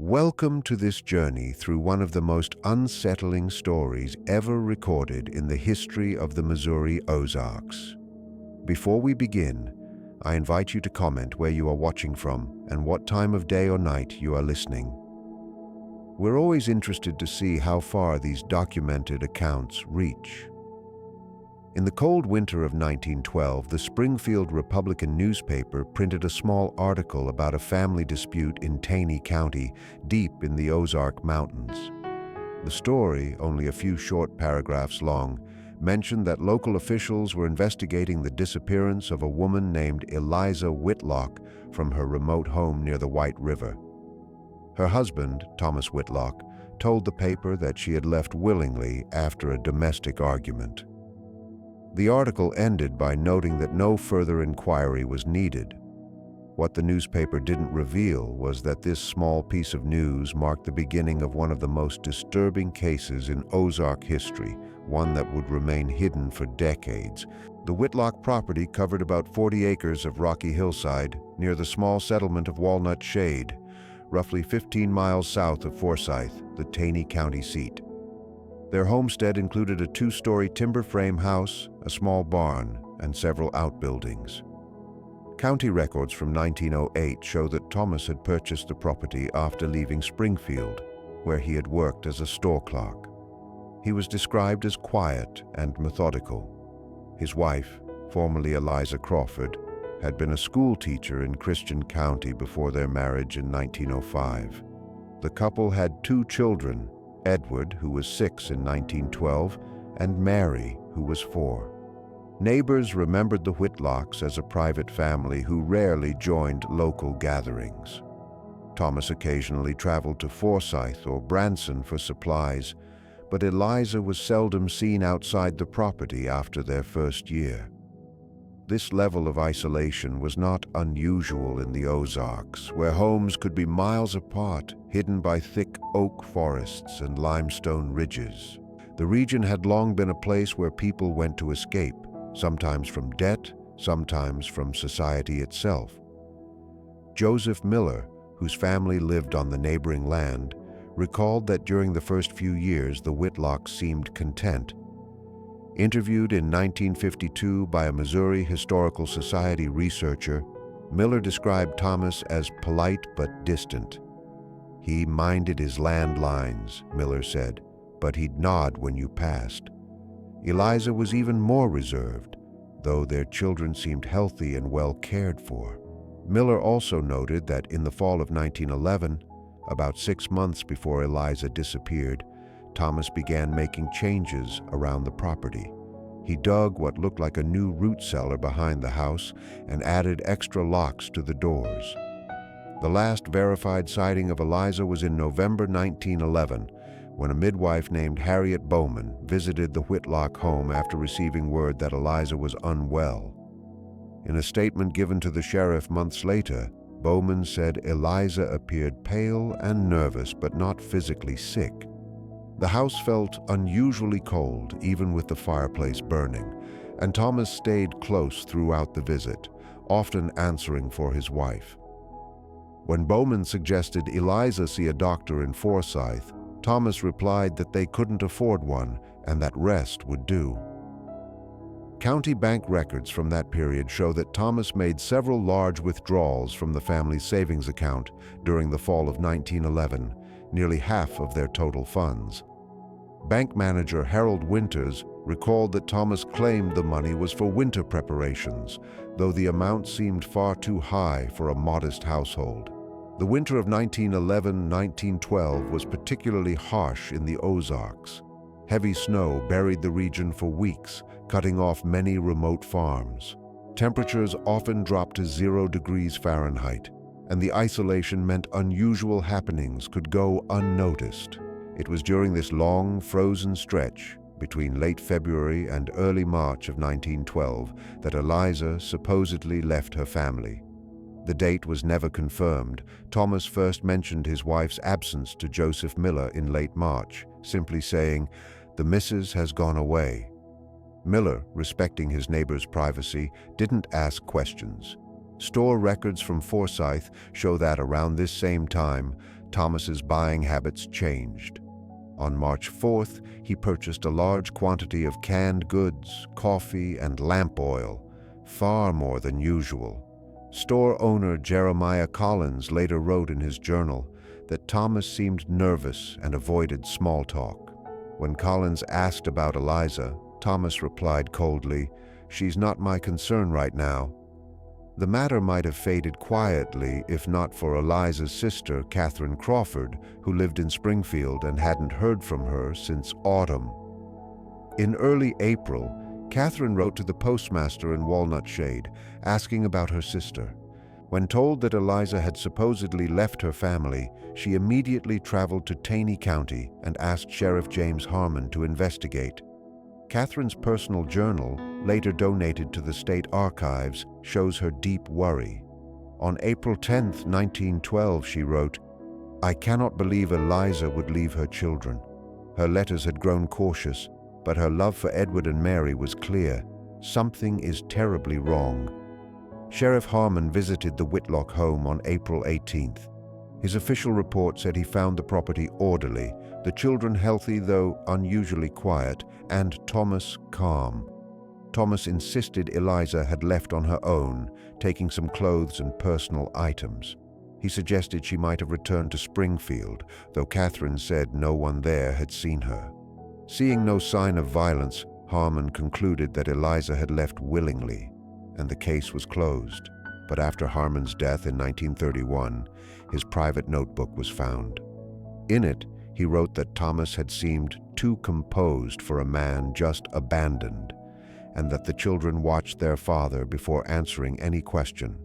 Welcome to this journey through one of the most unsettling stories ever recorded in the history of the Missouri Ozarks. Before we begin, I invite you to comment where you are watching from and what time of day or night you are listening. We're always interested to see how far these documented accounts reach. In the cold winter of 1912, the Springfield Republican newspaper printed a small article about a family dispute in Taney County, deep in the Ozark Mountains. The story, only a few short paragraphs long, mentioned that local officials were investigating the disappearance of a woman named Eliza Whitlock from her remote home near the White River. Her husband, Thomas Whitlock, told the paper that she had left willingly after a domestic argument. The article ended by noting that no further inquiry was needed. What the newspaper didn't reveal was that this small piece of news marked the beginning of one of the most disturbing cases in Ozark history, one that would remain hidden for decades. The Whitlock property covered about 40 acres of rocky hillside near the small settlement of Walnut Shade, roughly 15 miles south of Forsyth, the Taney County seat. Their homestead included a 2-story timber frame house, a small barn, and several outbuildings. County records from 1908 show that Thomas had purchased the property after leaving Springfield, where he had worked as a store clerk. He was described as quiet and methodical. His wife, formerly Eliza Crawford, had been a school teacher in Christian County before their marriage in 1905. The couple had 2 children, Edward, who was 6 in 1912, and Mary, who was 4. Neighbors remembered the Whitlocks as a private family who rarely joined local gatherings. Thomas occasionally traveled to Forsyth or Branson for supplies, but Eliza was seldom seen outside the property after their first year. This level of isolation was not unusual in the Ozarks, where homes could be miles apart, hidden by thick oak forests and limestone ridges. The region had long been a place where people went to escape, sometimes from debt, sometimes from society itself. Joseph Miller, whose family lived on the neighboring land, recalled that during the first few years the Whitlocks seemed content. Interviewed in 1952 by a Missouri Historical Society researcher, Miller described Thomas as polite but distant. He minded his land lines, Miller said, but he'd nod when you passed. Eliza was even more reserved, though their children seemed healthy and well cared for. Miller also noted that in the fall of 1911, about 6 months before Eliza disappeared, Thomas began making changes around the property. He dug what looked like a new root cellar behind the house and added extra locks to the doors. The last verified sighting of Eliza was in November 1911, when a midwife named Harriet Bowman visited the Whitlock home after receiving word that Eliza was unwell. In a statement given to the sheriff months later, Bowman said Eliza appeared pale and nervous but not physically sick. The house felt unusually cold, even with the fireplace burning, and Thomas stayed close throughout the visit, often answering for his wife. When Bowman suggested Eliza see a doctor in Forsyth, Thomas replied that they couldn't afford one and that rest would do. County bank records from that period show that Thomas made several large withdrawals from the family's savings account during the fall of 1911, nearly half of their total funds. Bank manager Harold Winters recalled that Thomas claimed the money was for winter preparations, though the amount seemed far too high for a modest household. The winter of 1911-1912 was particularly harsh in the Ozarks. Heavy snow buried the region for weeks, cutting off many remote farms. Temperatures often dropped to 0 degrees Fahrenheit, and the isolation meant unusual happenings could go unnoticed. It was during this long, frozen stretch, between late February and early March of 1912, that Eliza supposedly left her family. The date was never confirmed. Thomas first mentioned his wife's absence to Joseph Miller in late March, simply saying, "The missus has gone away." Miller, respecting his neighbor's privacy, didn't ask questions. Store records from Forsyth show that around this same time, Thomas's buying habits changed. On March 4th, he purchased a large quantity of canned goods, coffee, and lamp oil, far more than usual. Store owner Jeremiah Collins later wrote in his journal that Thomas seemed nervous and avoided small talk. When Collins asked about Eliza, Thomas replied coldly, "She's not my concern right now." The matter might have faded quietly if not for Eliza's sister, Catherine Crawford, who lived in Springfield and hadn't heard from her since autumn. In early April, Catherine wrote to the postmaster in Walnut Shade, asking about her sister. When told that Eliza had supposedly left her family, she immediately traveled to Taney County and asked Sheriff James Harmon to investigate. Catherine's personal journal, later donated to the state archives, shows her deep worry. On April 10, 1912, she wrote, "I cannot believe Eliza would leave her children. Her letters had grown cautious, but her love for Edward and Mary was clear. Something is terribly wrong." Sheriff Harmon visited the Whitlock home on April 18th. His official report said he found the property orderly, the children healthy though unusually quiet, and Thomas calm. Thomas insisted Eliza had left on her own, taking some clothes and personal items. He suggested she might have returned to Springfield, though Catherine said no one there had seen her. Seeing no sign of violence, Harmon concluded that Eliza had left willingly, and the case was closed. But after Harmon's death in 1931, his private notebook was found. In it, he wrote that Thomas had seemed too composed for a man just abandoned, and that the children watched their father before answering any question.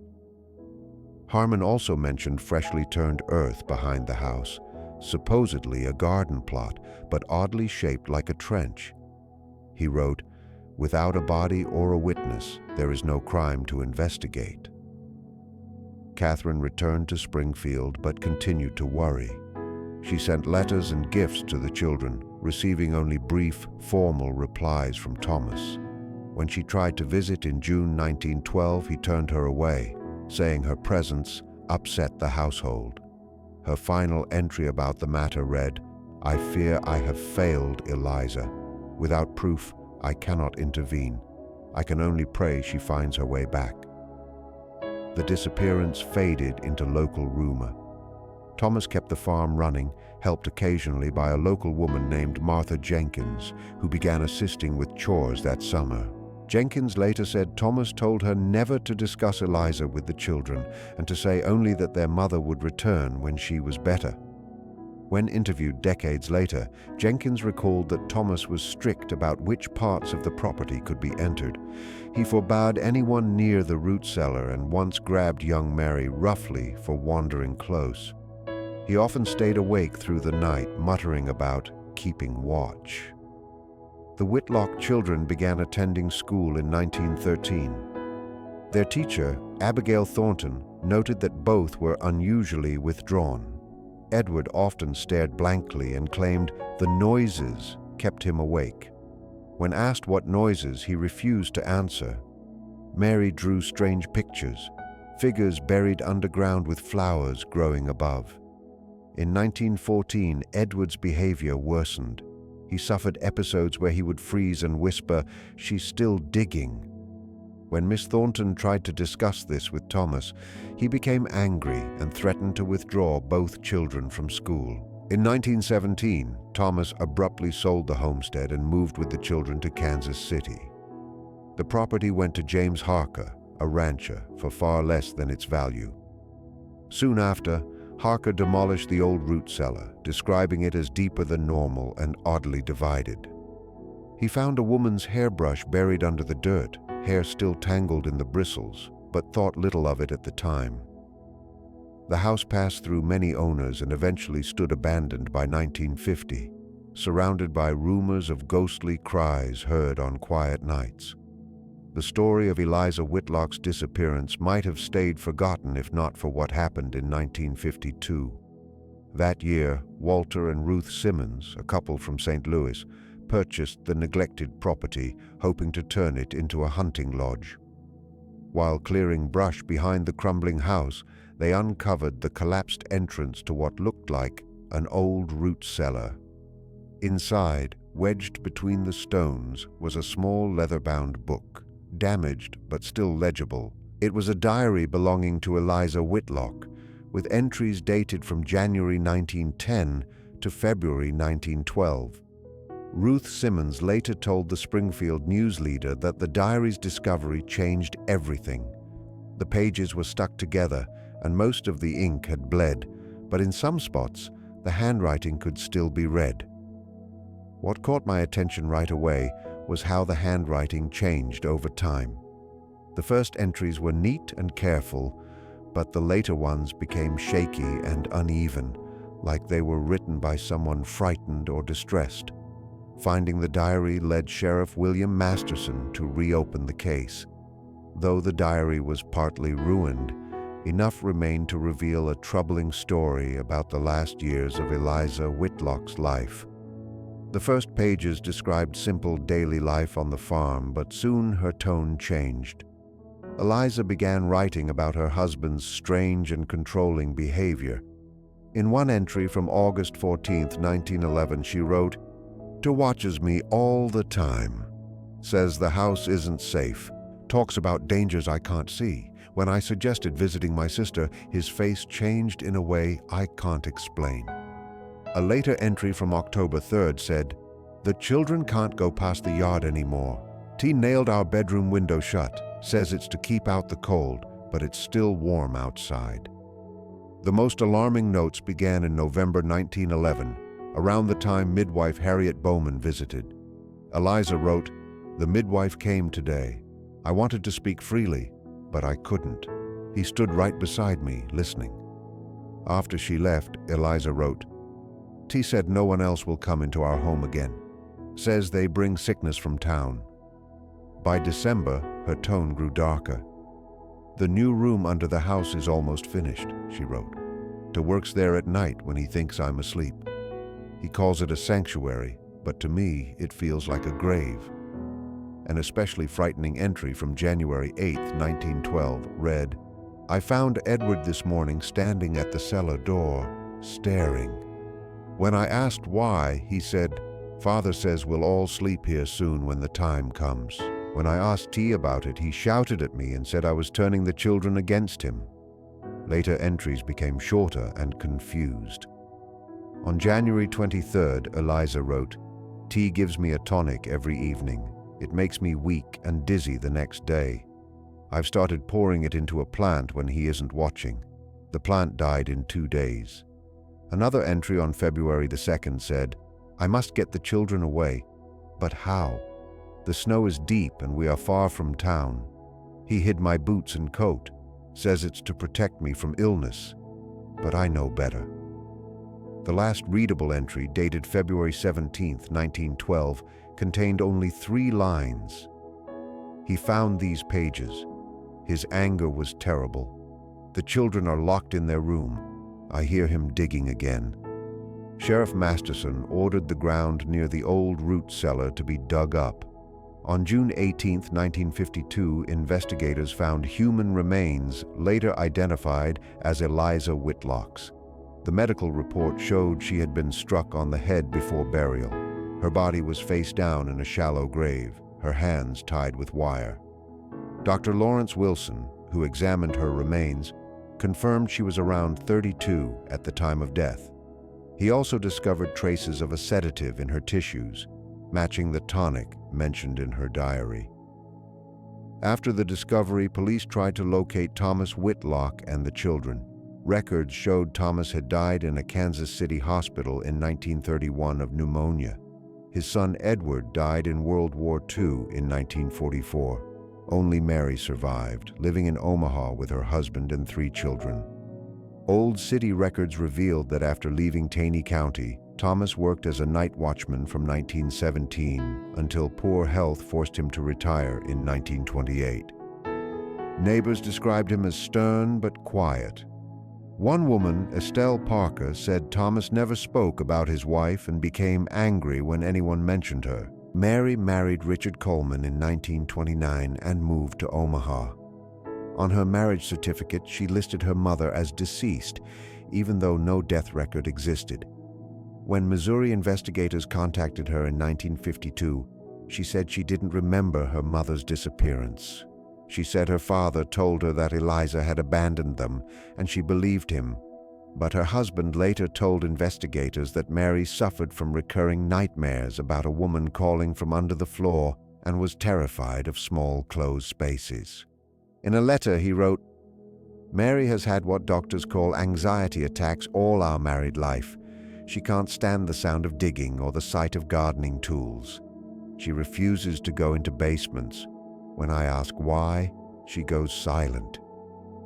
Harmon also mentioned freshly turned earth behind the house, supposedly a garden plot, but oddly shaped like a trench. He wrote, "Without a body or a witness, there is no crime to investigate." Catherine returned to Springfield but continued to worry. She sent letters and gifts to the children, receiving only brief, formal replies from Thomas. When she tried to visit in June 1912, he turned her away, saying her presence upset the household. Her final entry about the matter read, "I fear I have failed Eliza. Without proof, I cannot intervene. I can only pray she finds her way back." The disappearance faded into local rumor. Thomas kept the farm running, helped occasionally by a local woman named Martha Jenkins, who began assisting with chores that summer. Jenkins later said Thomas told her never to discuss Eliza with the children and to say only that their mother would return when she was better. When interviewed decades later, Jenkins recalled that Thomas was strict about which parts of the property could be entered. He forbade anyone near the root cellar and once grabbed young Mary roughly for wandering close. He often stayed awake through the night, muttering about keeping watch. The Whitlock children began attending school in 1913. Their teacher, Abigail Thornton, noted that both were unusually withdrawn. Edward often stared blankly and claimed the noises kept him awake. When asked what noises, he refused to answer. Mary drew strange pictures, figures buried underground with flowers growing above. In 1914, Edward's behavior worsened. He suffered episodes where he would freeze and whisper, "She's still digging." When Miss Thornton tried to discuss this with Thomas, he became angry and threatened to withdraw both children from school. In 1917, Thomas abruptly sold the homestead and moved with the children to Kansas City. The property went to James Harker, a rancher, for far less than its value. Soon after, Harker demolished the old root cellar, describing it as deeper than normal and oddly divided. He found a woman's hairbrush buried under the dirt, hair still tangled in the bristles, but thought little of it at the time. The house passed through many owners and eventually stood abandoned by 1950, surrounded by rumors of ghostly cries heard on quiet nights. The story of Eliza Whitlock's disappearance might have stayed forgotten if not for what happened in 1952. That year, Walter and Ruth Simmons, a couple from St. Louis, purchased the neglected property, hoping to turn it into a hunting lodge. While clearing brush behind the crumbling house, they uncovered the collapsed entrance to what looked like an old root cellar. Inside, wedged between the stones, was a small leather-bound book, damaged but still legible. It was a diary belonging to Eliza Whitlock, with entries dated from January 1910 to February 1912. Ruth Simmons later told the Springfield News Leader that the diary's discovery changed everything. The pages were stuck together, and most of the ink had bled, but in some spots, the handwriting could still be read. What caught my attention right away was how the handwriting changed over time. The first entries were neat and careful, but the later ones became shaky and uneven, like they were written by someone frightened or distressed. Finding the diary led Sheriff William Masterson to reopen the case. Though the diary was partly ruined, enough remained to reveal a troubling story about the last years of Eliza Whitlock's life. The first pages described simple daily life on the farm, but soon her tone changed. Eliza began writing about her husband's strange and controlling behavior. In one entry from August 14, 1911, she wrote, "To watches me all the time. Says the house isn't safe. Talks about dangers I can't see. When I suggested visiting my sister, his face changed in a way I can't explain." A later entry from October 3rd said, "The children can't go past the yard anymore. T nailed our bedroom window shut. Says it's to keep out the cold, but it's still warm outside." The most alarming notes began in November 1911, around the time midwife Harriet Bowman visited. Eliza wrote, "The midwife came today. I wanted to speak freely, but I couldn't. He stood right beside me, listening." After she left, Eliza wrote, "T said no one else will come into our home again. Says they bring sickness from town." By December, her tone grew darker. "The new room under the house is almost finished," she wrote. "T works there at night when he thinks I'm asleep. He calls it a sanctuary, but to me it feels like a grave." An especially frightening entry from January 8, 1912 read, "I found Edward this morning standing at the cellar door, staring. When I asked why, he said, 'Father says we'll all sleep here soon when the time comes.' When I asked T about it, he shouted at me and said I was turning the children against him." Later entries became shorter and confused. On January 23rd, Eliza wrote, "T gives me a tonic every evening. It makes me weak and dizzy the next day. I've started pouring it into a plant when he isn't watching. The plant died in 2 days." Another entry on February the 2nd said, "I must get the children away. But how? The snow is deep and we are far from town. He hid my boots and coat. Says it's to protect me from illness. But I know better." The last readable entry, dated February 17, 1912, contained only 3 lines. "He found these pages. His anger was terrible. The children are locked in their room. I hear him digging again." Sheriff Masterson ordered the ground near the old root cellar to be dug up. On June 18, 1952, investigators found human remains later identified as Eliza Whitlock's. The medical report showed she had been struck on the head before burial. Her body was face down in a shallow grave, her hands tied with wire. Dr. Lawrence Wilson, who examined her remains, confirmed she was around 32 at the time of death. He also discovered traces of a sedative in her tissues, matching the tonic mentioned in her diary. After the discovery, police tried to locate Thomas Whitlock and the children. Records showed Thomas had died in a Kansas City hospital in 1931 of pneumonia. His son Edward died in World War II in 1944. Only Mary survived, living in Omaha with her husband and 3 children. Old city records revealed that after leaving Taney County, Thomas worked as a night watchman from 1917 until poor health forced him to retire in 1928. Neighbors described him as stern but quiet. One woman, Estelle Parker, said Thomas never spoke about his wife and became angry when anyone mentioned her. Mary married Richard Coleman in 1929 and moved to Omaha. On her marriage certificate, she listed her mother as deceased, even though no death record existed. When Missouri investigators contacted her in 1952, she said she didn't remember her mother's disappearance. She said her father told her that Eliza had abandoned them, and she believed him. But her husband later told investigators that Mary suffered from recurring nightmares about a woman calling from under the floor and was terrified of small closed spaces. In a letter he wrote, "Mary has had what doctors call anxiety attacks all our married life. She can't stand the sound of digging or the sight of gardening tools. She refuses to go into basements. When I ask why, she goes silent."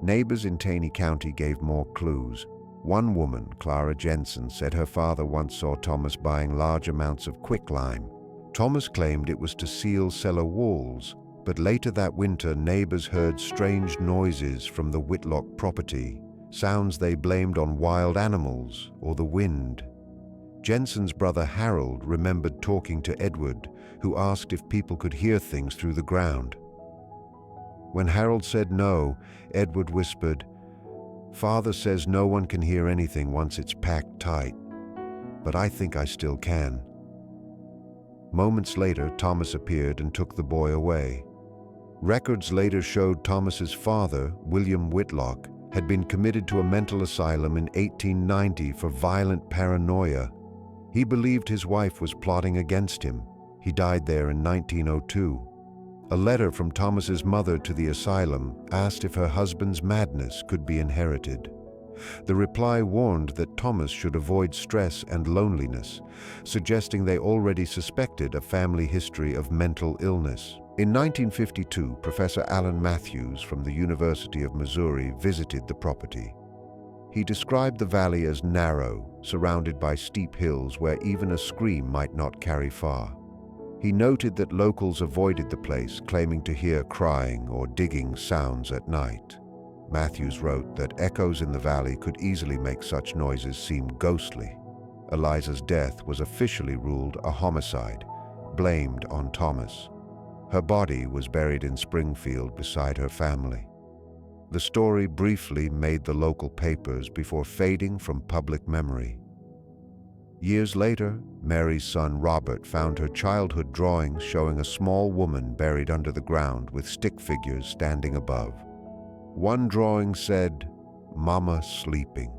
Neighbors in Taney County gave more clues. One woman, Clara Jensen, said her father once saw Thomas buying large amounts of quicklime. Thomas claimed it was to seal cellar walls, but later that winter neighbors heard strange noises from the Whitlock property, sounds they blamed on wild animals or the wind. Jensen's brother Harold remembered talking to Edward, who asked if people could hear things through the ground. When Harold said no, Edward whispered, "Father says no one can hear anything once it's packed tight, but I think I still can." Moments later, Thomas appeared and took the boy away. Records later showed Thomas's father, William Whitlock, had been committed to a mental asylum in 1890 for violent paranoia. He believed his wife was plotting against him. He died there in 1902. A letter from Thomas's mother to the asylum asked if her husband's madness could be inherited. The reply warned that Thomas should avoid stress and loneliness, suggesting they already suspected a family history of mental illness. In 1952, Professor Alan Matthews from the University of Missouri visited the property. He described the valley as narrow, surrounded by steep hills where even a scream might not carry far. He noted that locals avoided the place, claiming to hear crying or digging sounds at night. Matthews wrote that echoes in the valley could easily make such noises seem ghostly. Eliza's death was officially ruled a homicide, blamed on Thomas. Her body was buried in Springfield beside her family. The story briefly made the local papers before fading from public memory. Years later, Mary's son Robert found her childhood drawings showing a small woman buried under the ground with stick figures standing above. One drawing said, "Mama sleeping."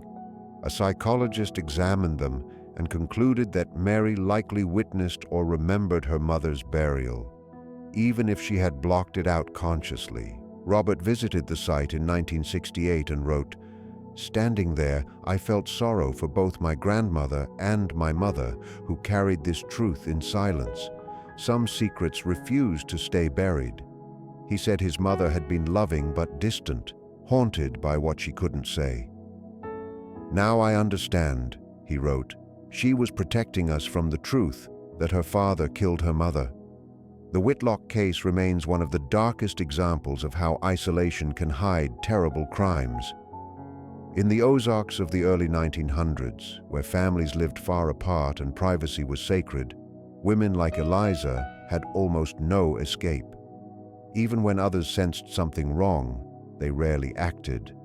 A psychologist examined them and concluded that Mary likely witnessed or remembered her mother's burial, even if she had blocked it out consciously. Robert visited the site in 1968 and wrote, "Standing there, I felt sorrow for both my grandmother and my mother, who carried this truth in silence. Some secrets refused to stay buried." He said his mother had been loving but distant, haunted by what she couldn't say. "Now I understand," he wrote. "She was protecting us from the truth that her father killed her mother." The Whitlock case remains one of the darkest examples of how isolation can hide terrible crimes. In the Ozarks of the early 1900s, where families lived far apart and privacy was sacred, women like Eliza had almost no escape. Even when others sensed something wrong, they rarely acted.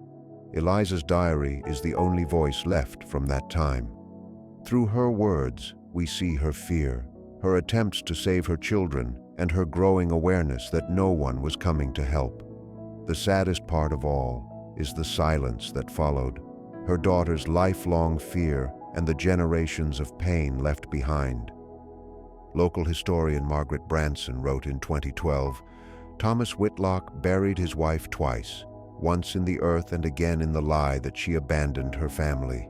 Eliza's diary is the only voice left from that time. Through her words, we see her fear, her attempts to save her children, and her growing awareness that no one was coming to help. The saddest part of all is the silence that followed, her daughter's lifelong fear and the generations of pain left behind. Local historian Margaret Branson wrote in 2012, "Thomas Whitlock buried his wife twice, once in the earth and again in the lie that she abandoned her family."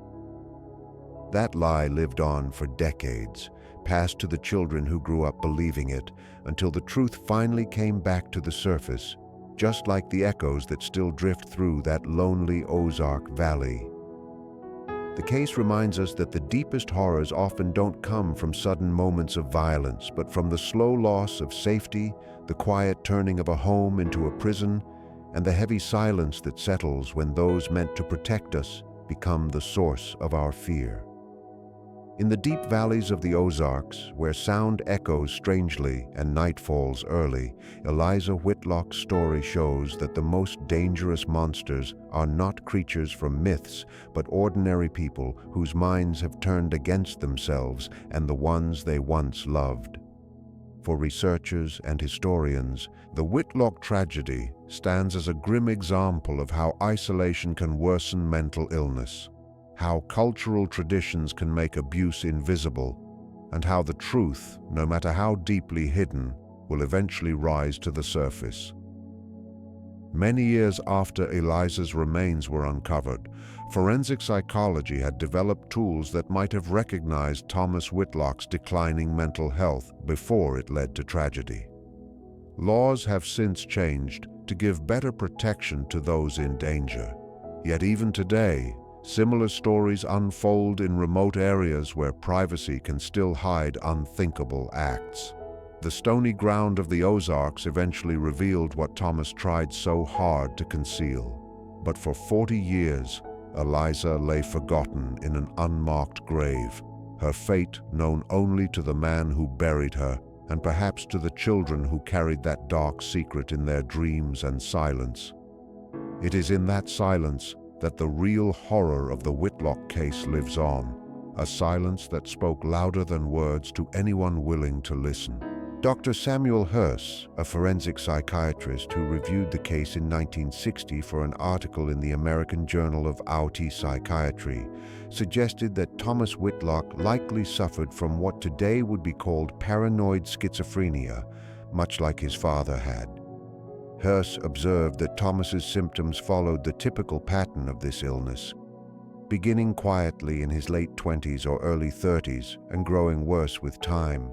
That lie lived on for decades, passed to the children who grew up believing it, until the truth finally came back to the surface, just like the echoes that still drift through that lonely Ozark Valley. The case reminds us that the deepest horrors often don't come from sudden moments of violence, but from the slow loss of safety, the quiet turning of a home into a prison, and the heavy silence that settles when those meant to protect us become the source of our fear. In the deep valleys of the Ozarks, where sound echoes strangely and night falls early, Eliza Whitlock's story shows that the most dangerous monsters are not creatures from myths, but ordinary people whose minds have turned against themselves and the ones they once loved. For researchers and historians, the Whitlock tragedy stands as a grim example of how isolation can worsen mental illness, how cultural traditions can make abuse invisible, and how the truth, no matter how deeply hidden, will eventually rise to the surface. Many years after Eliza's remains were uncovered, forensic psychology had developed tools that might have recognized Thomas Whitlock's declining mental health before it led to tragedy. Laws have since changed to give better protection to those in danger. Yet even today, similar stories unfold in remote areas where privacy can still hide unthinkable acts. The stony ground of the Ozarks eventually revealed what Thomas tried so hard to conceal. But for 40 years, Eliza lay forgotten in an unmarked grave, her fate known only to the man who buried her and perhaps to the children who carried that dark secret in their dreams and silence. It is in that silence that the real horror of the Whitlock case lives on, a silence that spoke louder than words to anyone willing to listen. Dr. Samuel Hirse, a forensic psychiatrist who reviewed the case in 1960 for an article in the American Journal of OUT Psychiatry, suggested that Thomas Whitlock likely suffered from what today would be called paranoid schizophrenia, much like his father had. Hirse observed that Thomas's symptoms followed the typical pattern of this illness, beginning quietly in his late 20s or early 30s and growing worse with time.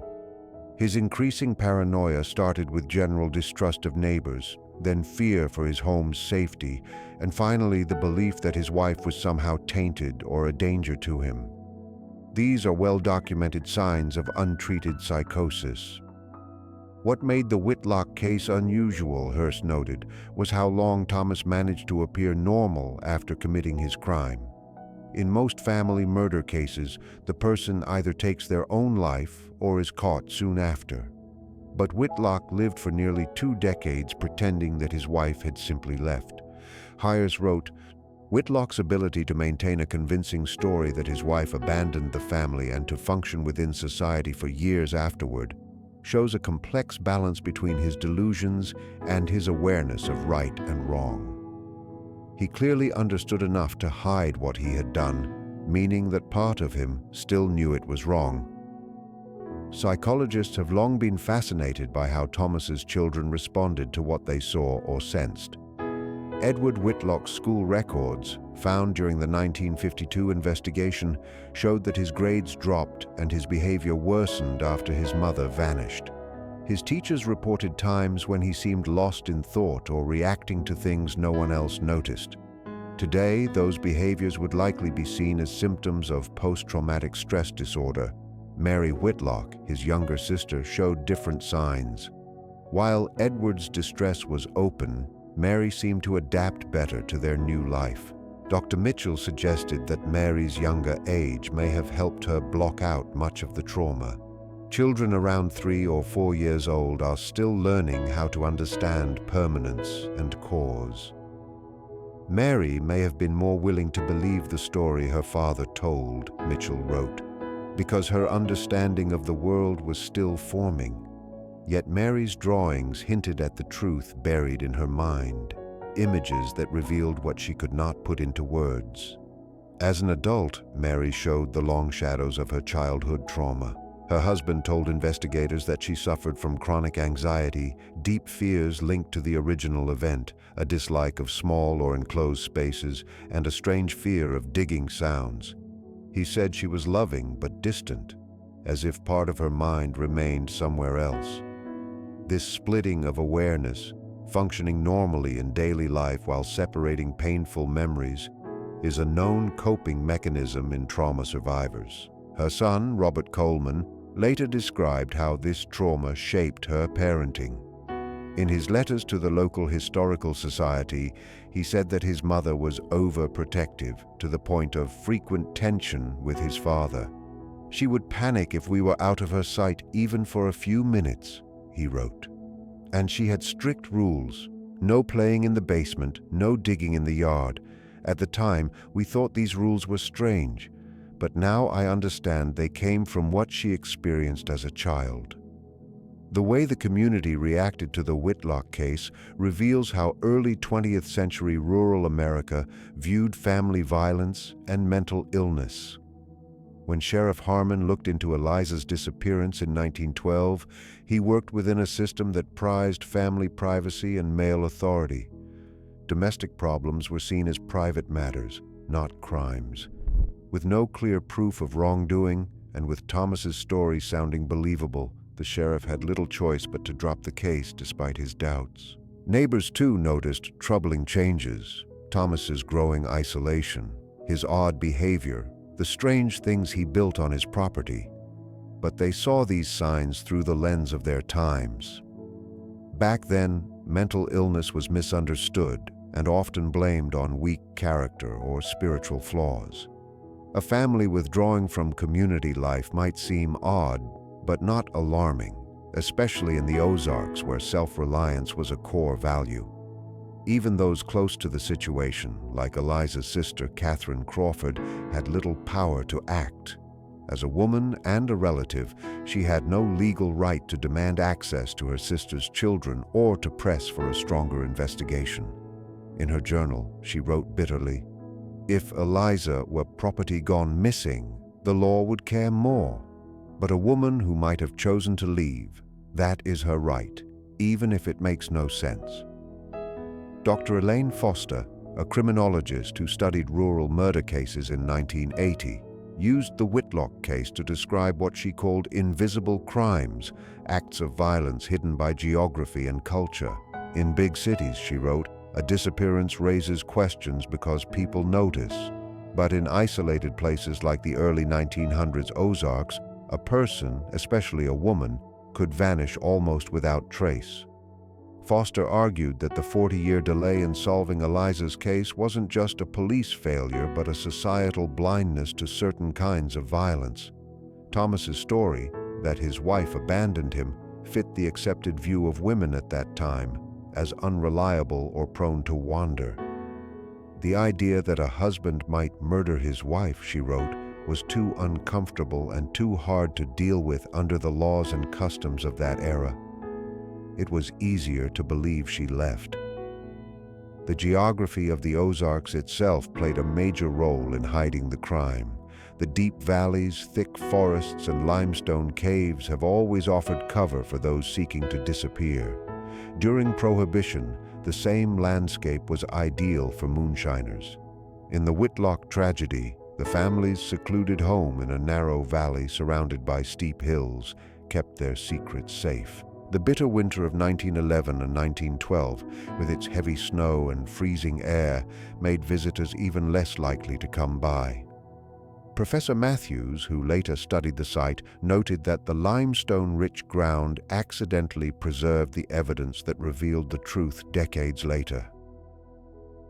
His increasing paranoia started with general distrust of neighbors, then fear for his home's safety, and finally the belief that his wife was somehow tainted or a danger to him. These are well-documented signs of untreated psychosis. What made the Whitlock case unusual, Hirse noted, was how long Thomas managed to appear normal after committing his crime. In most family murder cases, the person either takes their own life or is caught soon after. But Whitlock lived for nearly 2 decades pretending that his wife had simply left. Hirse wrote, Whitlock's ability to maintain a convincing story that his wife abandoned the family and to function within society for years afterward shows a complex balance between his delusions and his awareness of right and wrong. He clearly understood enough to hide what he had done, meaning that part of him still knew it was wrong. Psychologists have long been fascinated by how Thomas's children responded to what they saw or sensed. Edward Whitlock's school records, found during the 1952 investigation, showed that his grades dropped and his behavior worsened after his mother vanished. His teachers reported times when he seemed lost in thought or reacting to things no one else noticed. Today, those behaviors would likely be seen as symptoms of post-traumatic stress disorder. Mary Whitlock, his younger sister, showed different signs. While Edward's distress was open, Mary seemed to adapt better to their new life. Dr. Mitchell suggested that Mary's younger age may have helped her block out much of the trauma. Children around 3 or 4 years old are still learning how to understand permanence and cause. Mary may have been more willing to believe the story her father told, Mitchell wrote, because her understanding of the world was still forming. Yet Mary's drawings hinted at the truth buried in her mind, images that revealed what she could not put into words. As an adult, Mary showed the long shadows of her childhood trauma. Her husband told investigators that she suffered from chronic anxiety, deep fears linked to the original event, a dislike of small or enclosed spaces, and a strange fear of digging sounds. He said she was loving but distant, as if part of her mind remained somewhere else. This splitting of awareness, functioning normally in daily life while separating painful memories, is a known coping mechanism in trauma survivors. Her son, Robert Coleman, later described how this trauma shaped her parenting. In his letters to the local historical society, he said that his mother was overprotective to the point of frequent tension with his father. She would panic if we were out of her sight even for a few minutes, he wrote. And she had strict rules. No playing in the basement, no digging in the yard. At the time, we thought these rules were strange, but now I understand they came from what she experienced as a child. The way the community reacted to the Whitlock case reveals how early 20th century rural America viewed family violence and mental illness. When Sheriff Harmon looked into Eliza's disappearance in 1912, he worked within a system that prized family privacy and male authority. Domestic problems were seen as private matters, not crimes. With no clear proof of wrongdoing, and with Thomas's story sounding believable, the sheriff had little choice but to drop the case despite his doubts. Neighbors, too, noticed troubling changes: Thomas's growing isolation, his odd behavior, the strange things he built on his property. But they saw these signs through the lens of their times. Back then, mental illness was misunderstood and often blamed on weak character or spiritual flaws. A family withdrawing from community life might seem odd, but not alarming, especially in the Ozarks where self-reliance was a core value. Even those close to the situation, like Eliza's sister Catherine Crawford, had little power to act. As a woman and a relative, she had no legal right to demand access to her sister's children or to press for a stronger investigation. In her journal, she wrote bitterly, "If Eliza were property gone missing, the law would care more. But a woman who might have chosen to leave, that is her right, even if it makes no sense." Dr. Elaine Foster, a criminologist who studied rural murder cases in 1980, used the Whitlock case to describe what she called invisible crimes, acts of violence hidden by geography and culture. In big cities, she wrote, a disappearance raises questions because people notice. But in isolated places like the early 1900s Ozarks, a person, especially a woman, could vanish almost without trace. Foster argued that the 40-year delay in solving Eliza's case wasn't just a police failure, but a societal blindness to certain kinds of violence. Thomas's story, that his wife abandoned him, fit the accepted view of women at that time, as unreliable or prone to wander. The idea that a husband might murder his wife, she wrote, was too uncomfortable and too hard to deal with under the laws and customs of that era. It was easier to believe she left. The geography of the Ozarks itself played a major role in hiding the crime. The deep valleys, thick forests, and limestone caves have always offered cover for those seeking to disappear. During Prohibition, the same landscape was ideal for moonshiners. In the Whitlock tragedy, the family's secluded home in a narrow valley surrounded by steep hills kept their secrets safe. The bitter winter of 1911 and 1912, with its heavy snow and freezing air, made visitors even less likely to come by. Professor Matthews, who later studied the site, noted that the limestone-rich ground accidentally preserved the evidence that revealed the truth decades later.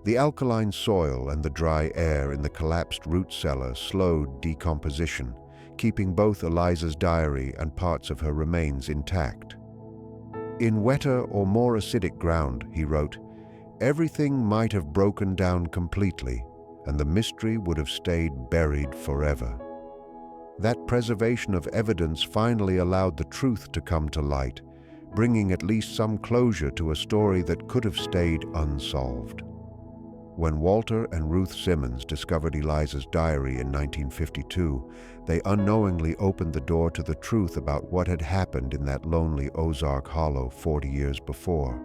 The alkaline soil and the dry air in the collapsed root cellar slowed decomposition, keeping both Eliza's diary and parts of her remains intact. "In wetter or more acidic ground," he wrote, "everything might have broken down completely, and the mystery would have stayed buried forever." That preservation of evidence finally allowed the truth to come to light, bringing at least some closure to a story that could have stayed unsolved. When Walter and Ruth Simmons discovered Eliza's diary in 1952, they unknowingly opened the door to the truth about what had happened in that lonely Ozark hollow 40 years before.